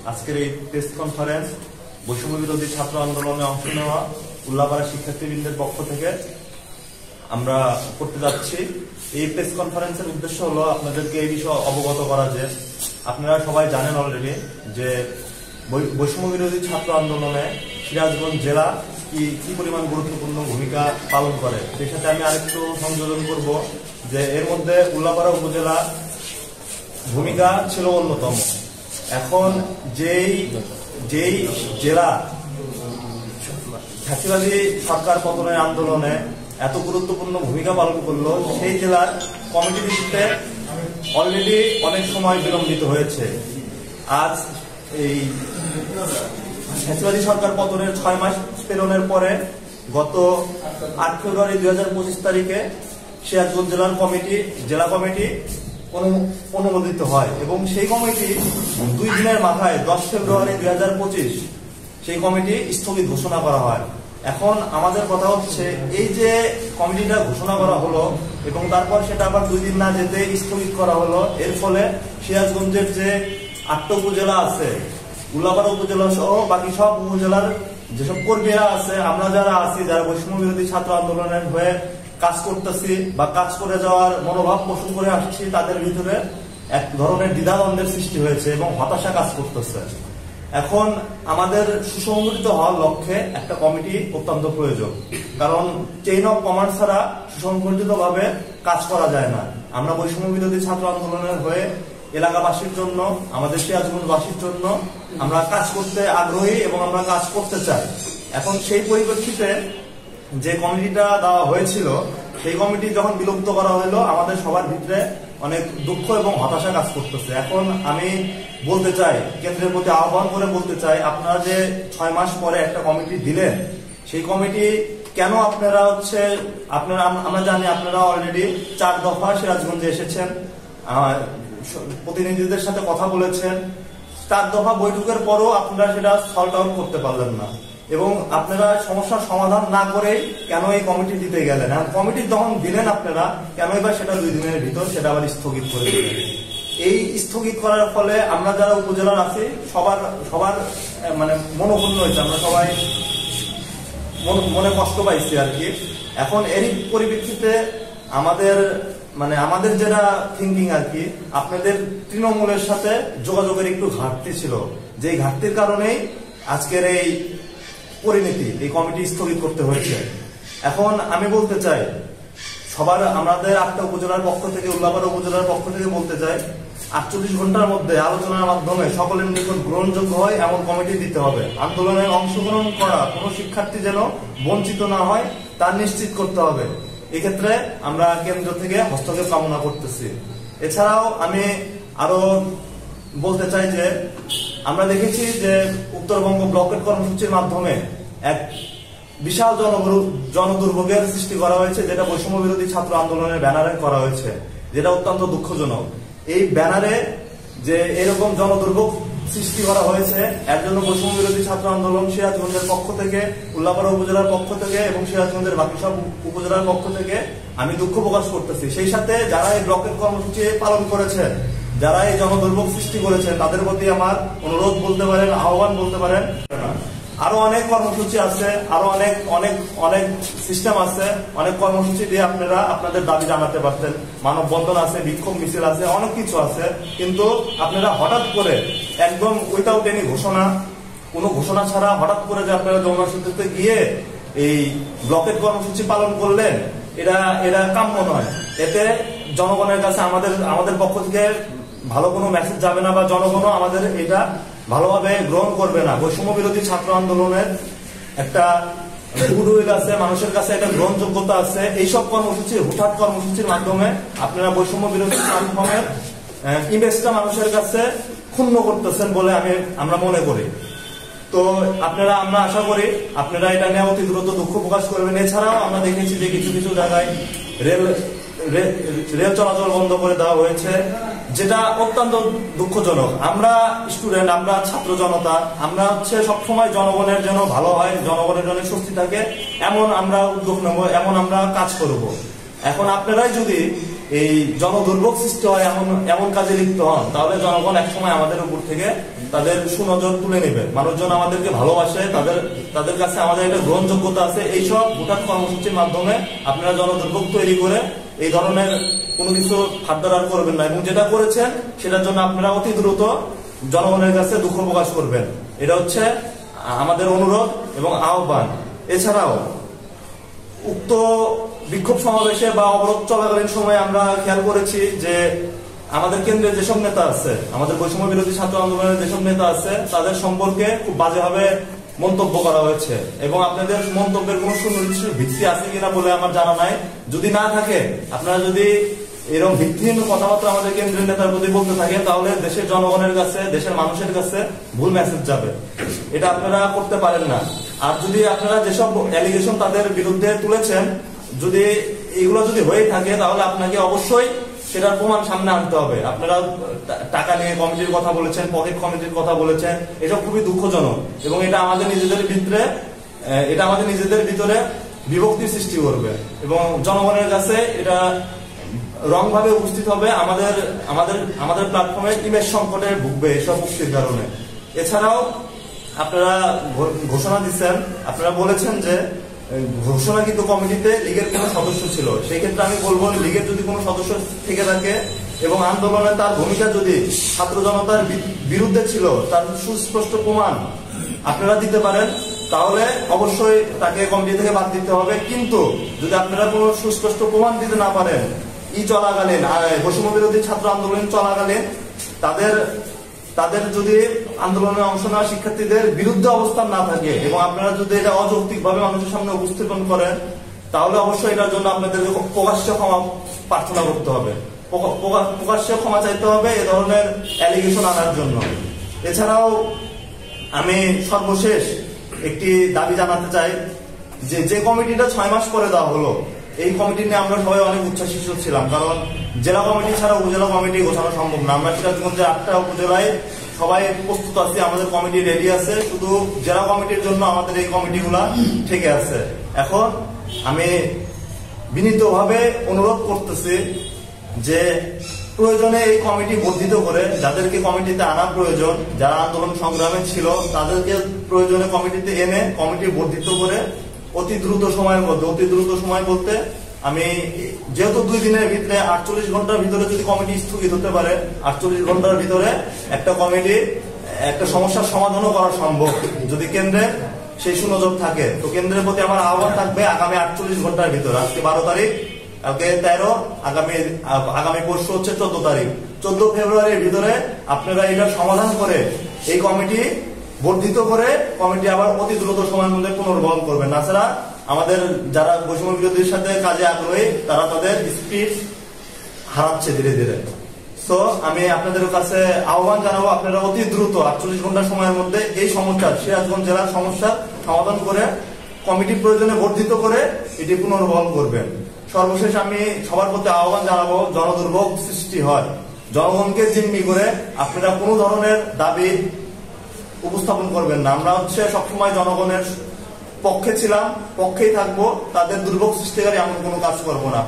আজকের এই press conference বৈষম্য বিরোধী ছাত্র আন্দোলনে অংশ নেওয়া উল্লাপাড়া শিক্ষার্থীবৃন্দের পক্ষ থেকে আমরা করতে যাচ্ছি। এই প্রেস কনফারেন্সের উদ্দেশ্য হলো আপনাদেরকে এই বিষয়ে অবগত করা যে আপনারা সবাই জানেন অলরেডি যে বৈষম্য বিরোধী ছাত্র আন্দোলনে সিরাজগঞ্জ জেলা কি পরিমাণ গুরুত্বপূর্ণ ভূমিকা পালন করে। সেই সাথে আমি আরেকটু সংযোজন করব যে এর মধ্যে উল্লাপাড়া উপজেলা ভূমিকা ছিল অন্যতম। এখন যেই জেলা ফ্যাসিবাদী সরকার পতনের আন্দোলনে এত গুরুত্বপূর্ণ ভূমিকা পালন করলো, সেই জেলার কমিটি দিতে অলরেডি অনেক সময় বিলম্বিত হয়েছে। আজ এই ফ্যাসিবাদী সরকার পতনের 6 মাস পেরোনোর পরে গত 8 ফেব্রুয়ারি 2025 তারিখে সিরাজগঞ্জ জেলা কমিটি অনুমোদিত হয় এবং সেই কমিটি 2 দিনের মাথায় 10 ফেব্রুয়ারি 2025 সেই কমিটি স্থগিত ঘোষণা করা হয়। এখন আমাদের কথা হচ্ছে এই যে কমিটিটা ঘোষণা করা হলো এবং তারপর সেটা আবার 2 দিন না যেতে স্থগিত করা হলো, এর ফলে সিরাজগঞ্জের যে 8টা উপজেলা আছে, উল্লাপাড়া উপজেলা সহ বাকি সব উপজেলার যেসব কর্মীরা আছে, আমরা যারা আছি, যারা বৈষম্য বিরোধী ছাত্র আন্দোলনের হয়ে কাজ করতেছি বা কাজ করে যাওয়ার মনোভাব পোষণ করে আসছি, তাদের ভিতরে এক ধরনের দ্বিধাদ্বন্দ্বের সৃষ্টি হয়েছে এবং হতাশা কাজ করতেছে। এখন আমাদের সুসংগঠিত হওয়ার লক্ষ্যে একটা কমিটি অত্যন্ত প্রয়োজন, কারণ চেইন অফ কমান্ড ছাড়া সুসংগঠিত ভাবে কাজ করা যায় না। আমরা বৈষম্য বিরোধী ছাত্র আন্দোলনের হয়ে এলাকাবাসীর জন্য, আমাদের সিরাজগঞ্জবাসীর জন্য আমরা কাজ করতে আগ্রহী এবং আমরা কাজ করতে চাই। এখন সেই পরিপ্রেক্ষিতে যে কমিটিটা দেওয়া হয়েছিল, সেই কমিটি যখন বিলুপ্ত করা হলো, আমাদের সবার ভিতরে অনেক দুঃখ এবং হতাশা কাজ করতেছে। এখন আমি বলতে চাই, কেন্দ্রের প্রতি আহ্বান করে বলতে চাই, আপনারা যে 6 মাস পরে একটা কমিটি দিলেন, সেই কমিটি কেন আমরা জানি আপনারা অলরেডি 4 দফা সিরাজগঞ্জে এসেছেন, প্রতিনিধিদের সাথে কথা বলেছেন। 4 দফা বৈঠকের পরও আপনারা সেটা সল্ট আউট করতে পারলেন না এবং আপনারা সমস্যার সমাধান না করেই কেন এই কমিটি দিতে গেলেন? কমিটি যখন দিলেন আপনারা, কেনই বা সেটা 2 দিনের ভিতর সেটা আবার স্থগিত করে দিলেন? এই স্থগিত করার ফলে আমরা যারা উপজেলার আছি সবার মানে মনোক্ষুণ্ণ হয়েছে, আমরা সবাই মনে কষ্ট পাইছি আর কি। এখন এরই পরিপ্রেক্ষিতে আমাদের যেটা থিঙ্কিং আর কি, আপনাদের তৃণমূলের সাথে যোগাযোগের একটু ঘাটতি ছিল, যে ঘাটতির কারণেই আজকের এই পরিণতি, এই কমিটি স্থগিত করতে হয়েছে। এখন আমি বলতে চাই, আমাদের 8টা উপজেলার পক্ষ থেকে, উল্লাপাড়া উপজেলার পক্ষ থেকে বলতে চাই, 48 ঘন্টার মধ্যে আলোচনার মাধ্যমে সকলের নিকট গ্রহণযোগ্য হয় এমন কমিটি দিতে হবে। আন্দোলনে অংশগ্রহণ করা কোনো শিক্ষার্থী যেন বঞ্চিত না হয় তা নিশ্চিত করতে হবে। এক্ষেত্রে আমরা কেন্দ্র থেকে হস্তক্ষেপ কামনা করতেছি। এছাড়াও আমি আরো বলতে চাই যে আমরা দেখেছি যে উত্তরবঙ্গ ব্লকেট কর্মসূচির মাধ্যমে এক বিশাল জনদুর্ভোগের সৃষ্টি করা হয়েছে, যেটা বৈষম্য বিরোধী ছাত্র আন্দোলনের ব্যানারে করা হয়েছে, যেটা অত্যন্ত দুঃখজনক। এই ব্যানারে যে এরকম জনদুর্ভোগ সৃষ্টি করা হয়েছে, এর জন্য বৈষম্য বিরোধী ছাত্র আন্দোলন সিরাজগঞ্জের পক্ষ থেকে, উল্লাপাড়া উপজেলার পক্ষ থেকে এবং সিরাজগঞ্জের বাকি সব উপজেলার পক্ষ থেকে আমি দুঃখ প্রকাশ করতেছি। সেই সাথে যারা এই ব্লকেট কর্মসূচি পালন করেছে, যারা এই জনদুর্ভোগ সৃষ্টি করেছে, তাদের প্রতি আমার অনুরোধ বলতে পারেন, আহ্বান বলতে পারেন। আরো অনেক কর্মসূচি আছে, আরো অনেক সিস্টেম আছে, অনেক কর্মসূচি দিয়ে আপনারা আপনাদের দাবি জানাতে পারতেন। মানববন্ধন আছে, বিক্ষোভ মিছিল আছে, অনেক কিছু আছে, কিন্তু আপনারা হঠাৎ করে একদম উইথাউট এনি কোনো ঘোষণা ছাড়া হঠাৎ করে যে আপনারা জনসূচিতে গিয়ে এই ব্লকেট কর্মসূচি পালন করলেন, এটা কাম্য নয়। এতে জনগণের কাছে আমাদের পক্ষ থেকে ভালো কোনো মেসেজ যাবে না বা জনগণও আমাদের এটা ভালোভাবে গ্রহণ করবে না। বৈষম্য বিরোধী ছাত্র আন্দোলনের একটা গুডউইল আছে, মানুষের কাছে একটা গ্রহণযোগ্যতা আছে। এইসব হুটহাট কর্মসূচির মাধ্যমে আপনারা বৈষম্য বিরোধী প্ল্যাটফর্মের ইমেজটা মানুষের কাছে ক্ষুণ্ণ করতেছেন বলে আমরা মনে করি। তো আমরা আশা করি আপনারা এটা নিয়ে অতি দ্রুত দুঃখ প্রকাশ করবেন। এছাড়াও আমরা দেখেছি যে কিছু জায়গায় রেল চলাচল বন্ধ করে দেওয়া হয়েছে, যেটা অত্যন্ত দুঃখজনক। আমরা স্টুডেন্ট, আমরা ছাত্র জনতা, আমরা সবসময় জনগণের জন্য ভালো হয়, জনগণের জন্য স্বস্তি থাকে, এমন আমরা উদ্যোগ নেব, এমন আমরা কাজ করব। এখন আপনারাই যদি এই জনদুর্ভোগ সৃষ্টি হয় এমন কাজে লিপ্ত হন, তাহলে জনগণ একসময় আমাদের উপর থেকে তাদের সুনজর তুলে নেবে। মানুষজন আমাদেরকে ভালোবাসে, তাদের কাছে আমাদের একটা গ্রহণযোগ্যতা আছে। এইসব ভোটার কর্মসূচির মাধ্যমে আপনারা জনদুর্ভোগ তৈরি করে এই ধরনের কোনো কিছু ফার্দার আর করবেন না, এবং যেটা করেছেন সেটার জন্য আপনারা অতি দ্রুত জনগণের কাছে দুঃখ প্রকাশ করবেন। এটা হচ্ছে আমাদের অনুরোধ এবং আহ্বান। এছাড়াও উক্ত বিক্ষোভ সমাবেশে বা অবরোধ চলাকালীন সময় আমরা খেয়াল করেছি যে আমাদের কেন্দ্রে যেসব নেতা আছে, আমাদের বৈষম্য বিরোধী ছাত্র আন্দোলনের যেসব নেতা আছে, তাদের সম্পর্কে খুব বাজেভাবে মন্তব্য করা হয়েছে, এবং আপনাদের মন্তব্যের কোন সুনির্দিষ্ট ভিত্তি আছে কিনা বলে আমার জানা নাই। যদি না থাকে, আপনারা যদি এরকম ভিত্তিহীন কথাবার্তা আমাদের কেন্দ্রীয় নেতার প্রতি বলতে থাকেন, তাহলে দেশের জনগণের কাছে, দেশের মানুষের কাছে ভুল মেসেজ যাবে। এটা আপনারা করতে পারেন না। আর যদি আপনারা যেসব অ্যালিগেশন তাদের বিরুদ্ধে তুলেছেন, যদি এগুলো যদি হয়ে থাকে, তাহলে আপনাকে অবশ্যই সেটার প্রমাণ সামনে আনতে হবে। আপনারা টাকা নিয়ে কমিটির কথা বলেছেন, পকেট কমিটির কথা বলেছেন, এসব খুবই দুঃখজনক, এবং এটা আমাদের নিজেদের ভিতরে বিভক্তির সৃষ্টি করবে, এবং জনগণের কাছে এটা রং ভাবে উপস্থিত হবে। আমাদের প্ল্যাটফর্মের ইমেজ সংকটে ভুগবে এসব উক্তির কারণে। এছাড়াও আপনারা ঘোষণা দিচ্ছেন, আপনারা বলেছেন যে ঘোষণাকৃত কমিটিতে লীগের কোন সদস্য ছিল। সেই ক্ষেত্রে আমি বলবো, লীগের যদি কোনো সদস্য থেকে থাকে এবং আন্দোলনে তার ভূমিকা যদি ছাত্র জনতার বিরুদ্ধে ছিল, তার সুস্পষ্ট প্রমাণ আপনারা দিতে পারেন, তাহলে অবশ্যই তাকে কমিটি থেকে বাদ দিতে হবে। কিন্তু যদি আপনারা কোনো সুস্পষ্ট প্রমাণ দিতে না পারেন, চলাকালীন বৈষম্য বিরোধী ছাত্র আন্দোলন চলাকালীন তাদের যদি আন্দোলনে অংশ নেওয়া শিক্ষার্থীদের বিরুদ্ধে অবস্থান না থাকে, এবং আপনারা যদি এটা অযৌক্তিক ভাবে মানুষের সামনে উপস্থাপন করেন, তাহলে অবশ্যই এটার জন্য আপনাদের প্রকাশ্যে ক্ষমা প্রার্থনা করতে হবে, প্রকাশ্যে ক্ষমা চাইতে হবে এ ধরনের অ্যালিগেশন আনার জন্য। এছাড়াও আমি সর্বশেষ একটি দাবি জানাতে চাই, যে কমিটিটা 6 মাস পরে দেওয়া হলো, এই কমিটি নিয়ে আমরা সবাই অনেক উচ্ছ্বাসিত ছিলাম, কারণ জেলা কমিটি ছাড়া উপজেলা কমিটি গোছানো সম্ভব না। আমরা সিরাজগঞ্জের 8টা উপজেলায় সবাই প্রস্তুত আছি, আমাদের কমিটি রেডি আছে, শুধু জেলা কমিটির জন্য আমাদের এই কমিটিগুলা থেকে আছে। এখন আমি বিনীতভাবে অনুরোধ করতেছি যে প্রয়োজনে এই কমিটি বর্ধিত করে, যাদেরকে কমিটিতে আনা প্রয়োজন, যারা আন্দোলন সংগ্রামে ছিল, তাদেরকে প্রয়োজনে কমিটিতে এনে কমিটি বর্ধিত করে অতি দ্রুত সময়ের মধ্যে, অতি দ্রুত সময় বলতে আমি যেহেতু 2 দিনের ভিতরে 48 ঘন্টার ভিতরে যদি কমিটি স্থগিত হতে পারে, 48 ঘন্টার ভিতরে একটা কমিটি একটা সমস্যার সমাধানও করা সম্ভব যদি কেন্দ্রে সেই সুনজর থাকে। তো কেন্দ্রের প্রতি আমার আহ্বান থাকবে, আগামী 48 ঘন্টার ভিতরে, আজকে 12 তারিখ, কালকে 13, আগামী পরশু হচ্ছে 14 তারিখ, 14 ফেব্রুয়ারির ভিতরে আপনারা এটা সমাধান করে এই কমিটি বর্ধিত করে কমিটি আবার অতি দ্রুত সময়ের মধ্যে পুনর্বহাল করবেন। তাছাড়া আমাদের যারা বৈষম্য বিরোধীর সাথে কাজে আগ্রহী, তারা তাদের স্পিড হারাচ্ছে ধীরে ধীরে। তো আমি আপনাদের কাছে আহ্বান জানাবো, আপনারা অতি দ্রুত 48 ঘন্টা সময়ের মধ্যে এই সমস্যার, সিরাজগঞ্জ জেলার সমস্যার সমাধান করে কমিটি প্রয়োজনে বর্ধিত করে এটি পুনর্বহাল করবেন। সর্বশেষ আমি সবার প্রতি আহ্বান জানাবো, জনদুর্ভোগ সৃষ্টি হয়, জনগণকে জিম্মি করে আপনারা কোনো ধরনের দাবি উপস্থাপন করবেন না। আমরা হচ্ছে সবসময় জনগণের পক্ষে ছিলাম, পক্ষেই থাকবো, তাদের দুর্ভোগ সৃষ্টিকারী এমন কোনো কাজ করবো না।